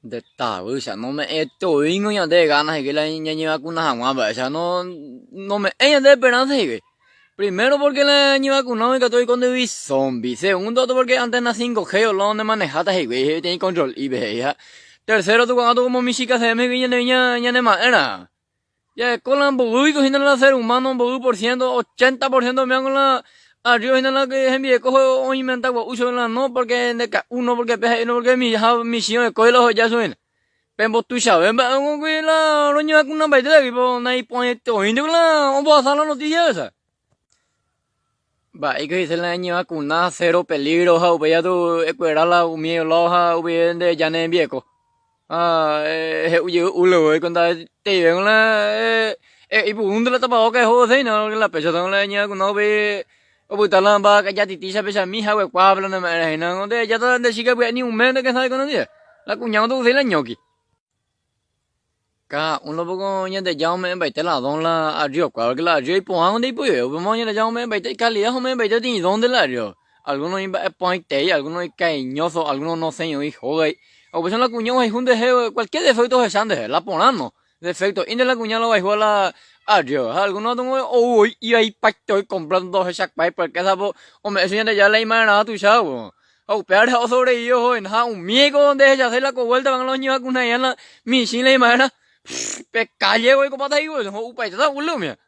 de ta u sha no me esto ingo ya de ganas que la niña lleva con una jamás ba sha no me ella de esperanza que primero porque la niña vacunada que estoy con de zombie, segundo porque antena 5G o lo donde manejaste y güey tiene control y ve ya. Tercero tú cuando como mi chica se me viene niña ya de manera. Ya con la bugu cogiendo la ser humano bugu por ciento 80% me hago la arriba en la que envíe cojo o inventa uso la no porque uno porque peje no porque mi misión coge los ya suena. Pero tú sabes, vamos que la roña con una baita que por ahí pone todo y no la vamos a hacer la noticia esa. Va, y que dice la niña con una cero peligro, ha ubea tu escuela la umie loja ubien de ya ne viejo. À uye ulo con ta tiền là ibu un la tapa cái hồ thế nào là phải cho thằng là nhá con nó về ở buổi tối là ba cái giá tí sa bây giờ mi hai qua bên này này nó để giá đó để chỉ cái bữa ni un men cái thay con nó gì là cũng nhau tôi thấy là nhiều kì cả un lo bao nhiêu để giao mấy bảy tới là đông là à rượu quả cái là rượu bỏ hàng đi bữa rồi bao nhiêu để giao mấy bảy tới cái liền không mấy bảy tới thì đông tới là rượu algunos iba point te algunos cariñoso algunos no sé yo hijo o pues son la cuñada hay junte cualquier defecto es sande la ponano defecto y de la cuñada lo va a la adiós algunos tengo hoy y ahí pa estoy comprando esa pai porque sabo o me enseñan ya la imagen tu chavo o peor sobre ellos en ha un miego donde ella hace la vuelta van los niños con una ya la mi sin la imagen pe calle güey como te digo o pa está un lumia